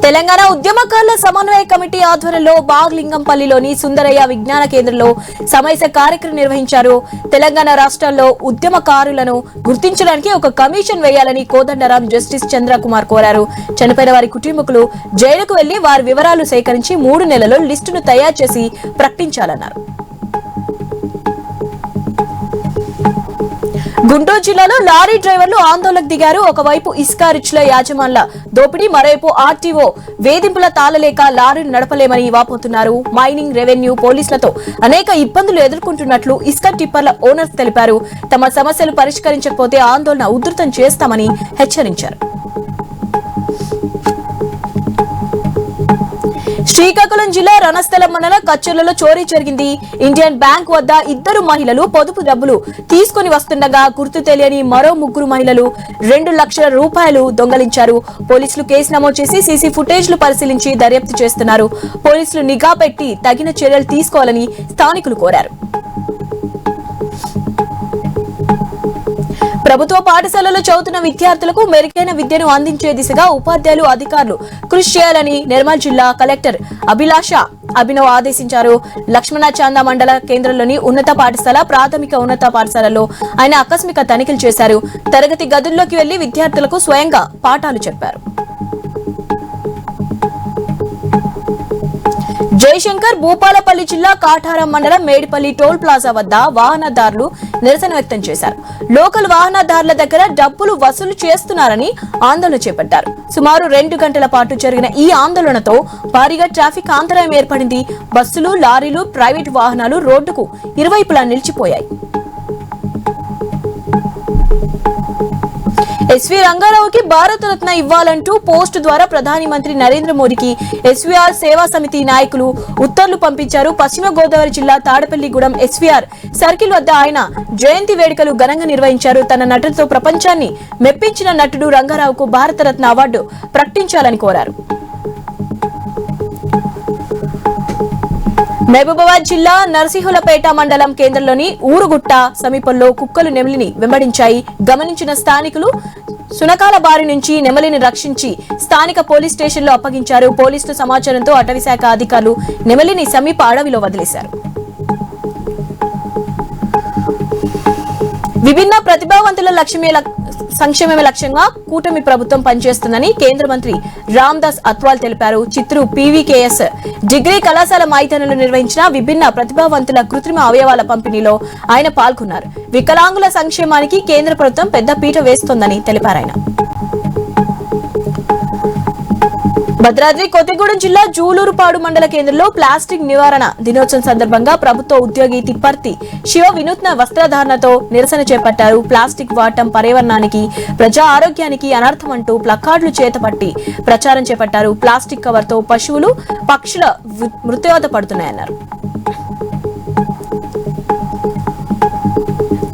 తెలంగాణ ఉద్యమకారుల సమన్వయ కమిటీ ఆధ్వర్యంలో బాగ్లింగంపల్లిలోని సుందరయ్య విజ్ఞాన కేంద్రంలో సమావేశ కార్యక్రమం నిర్వహించారు. తెలంగాణ రాష్ట్రాల్లో ఉద్యమకారులను గుర్తించడానికి ఒక కమిషన్ వేయాలని కోదండరాం జస్టిస్ చంద్రకుమార్ కోరారు. చనిపోయిన వారి కుటుంబీకులు జైలుకు వెళ్లి వారి వివరాలు సేకరించి 3 నెలల్లో లిస్టును తయారు చేసి ప్రకటించాలన్నారు. గుంటూరు జిల్లాలో లారీ డ్రైవర్లు ఆందోళనకు దిగారు. ఒకవైపు ఇసుక రిచ్ల యాజమాన్ల దోపిడీ, మరోవైపు ఆర్టీఓ వేధింపుల తాళలేక లారీలు నడపలేమని వాపోతున్నారు. మైనింగ్, రెవెన్యూ, పోలీసులతో అనేక ఇబ్బందులు ఎదుర్కొంటున్నట్లు ఇసుక టిప్పర్ల ఓనర్స్ తెలిపారు. తమ సమస్యలు పరిష్కరించకపోతే ఆందోళన ఉధృతం చేస్తామని హెచ్చరించారు. శ్రీకాకుళం జిల్లా రణస్థలం మండలం కచ్చర్లలో చోరీ జరిగింది. ఇండియన్ బ్యాంక్ వద్ద 2 మహిళలు పొదుపు డబ్బులు తీసుకుని వస్తుండగా గుర్తు తెలియని మరో 3 మహిళలు 2 లక్షల రూపాయలు దొంగలించారు. పోలీసులు కేసు నమోదు చేసి సీసీ ఫుటేజ్లు పరిశీలించి దర్యాప్తు చేస్తున్నారు. పోలీసులు నిఘా పెట్టి తగిన చర్యలు తీసుకోవాలని స్థానికులు కోరారు. ప్రభుత్వ పాఠశాలలో చదువుతున్న విద్యార్థులకు మెరుగైన విద్యను అందించే దిశగా ఉపాధ్యాయులు, అధికారులు కృషి చేయాలని నిర్మల్ జిల్లా కలెక్టర్ అభిలాష అభినవ్ ఆదేశించారు. లక్ష్మణచాంద మండల కేంద్రంలోని ఉన్నత పాఠశాల, ప్రాథమిక ఉన్నత పాఠశాలలో ఆయన ఆకస్మిక తనిఖీలు చేశారు. తరగతి గదుల్లోకి వెళ్లి విద్యార్థులకు స్వయంగా పాఠాలు చెప్పారు. జయశంకర్ భూపాలపల్లి జిల్లా కాటారం మండలం మేడిపల్లి టోల్ ప్లాజా వద్ద వాహనదారులు నిరసన వ్యక్తం చేశారు. లోకల్ వాహనదారుల దగ్గర డబ్బులు వసూలు చేస్తున్నారని ఆందోళన చేపట్టారు. సుమారు 2 గంటల పాటు జరిగిన ఈ ఆందోళనతో భారీగా ట్రాఫిక్ అంతరాయం ఏర్పడింది. బస్సులు, లారీలు, ప్రైవేటు వాహనాలు రోడ్డుకు ఇరువైపులా నిలిచిపోయాయి. ఎస్వీ రంగారావుకి భారతరత్న ఇవ్వాలంటూ పోస్టు ద్వారా ప్రధాని మంత్రి నరేంద్ర మోడీకి ఎస్వీఆర్ సేవా సమితి నాయకులు ఉత్తర్వులు పంపించారు. పశ్చిమ గోదావరి జిల్లా తాడపల్లిగూడెం ఎస్వీఆర్ సర్కిల్ వద్ద ఆయన జయంతి వేడుకలు ఘనంగా నిర్వహించారు. తన నటనతో ప్రపంచాన్ని మెప్పించిన నటుడు రంగారావుకు భారతరత్న అవార్డు ప్రకటించాలని కోరారు. మహబూబాబాద్ జిల్లా నర్సింహులపేట మండలం కేంద్రంలోని ఊరుగుట్ట సమీపంలో కుక్కలు నెమలిని వెంబడించాయి. గమనించిన స్థానికులు సునకాల బారి నుంచి నెమలిని రక్షించి స్థానిక పోలీస్ స్టేషన్లో అప్పగించారు. పోలీసుల సమాచారంతో అటవీశాఖ అధికారులు నెమలిని సమీప అడవిలో వదిలేశారు. విభిన్న ప్రతిభావంతుల సంక్షేమమే లక్ష్యంగా కూటమి ప్రభుత్వం పనిచేస్తుందని కేంద్ర మంత్రి రామ్దాస్ అత్వాల్ తెలిపారు. చిత్తూరు పీవీకేఎస్ డిగ్రీ కళాశాల మైదానంలో నిర్వహించిన విభిన్న ప్రతిభావంతుల కృత్రిమ అవయవాల పంపిణీలో ఆయన పాల్గొన్నారు. వికలాంగుల సంక్షేమానికి కేంద్ర ప్రభుత్వం పెద్ద పీట వేస్తోందని తెలిపారు. ఆయన భద్రాద్రి కొత్తగూడెం జిల్లా జూలూరుపాడు మండల కేంద్రంలో ప్లాస్టిక్ నివారణ దినోత్సవం సందర్భంగా ప్రభుత్వ ఉద్యోగి తిప్పర్తి శివ వినూత్న వస్త్రధారణతో నిరసన చేపట్టారు. ప్లాస్టిక్ వాడటం పర్యావరణానికి, ప్రజా ఆరోగ్యానికి అనర్థమంటూ ప్లకార్డులు చేతపట్టి ప్రచారం చేపట్టారు. ప్లాస్టిక్ కవర్తో పశువులు, పక్షుల మృత్యువాత పడుతున్నాయన్నారు.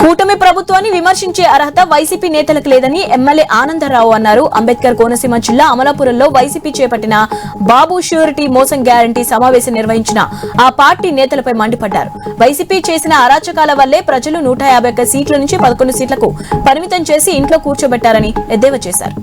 కూటమి ప్రభుత్వాన్ని విమర్శించే అర్హత వైసీపీ నేతలకు లేదని ఎమ్మెల్యే ఆనందరావు అన్నారు. అంబేద్కర్ కోనసీమ జిల్లా అమలాపురంలో వైసీపీ చేపట్టిన బాబు ష్యూరిటీ మోసం గ్యారంటీ సమావేశం నిర్వహించిన ఆ పార్టీ నేతలపై మండిపడ్డారు. వైసీపీ చేసిన అరాచకాల వల్లే ప్రజలు 151 సీట్ల నుంచి 11 సీట్లకు పరిమితం చేసి ఇంట్లో కూర్చోబెట్టారని ఎద్దేవా చేశారు.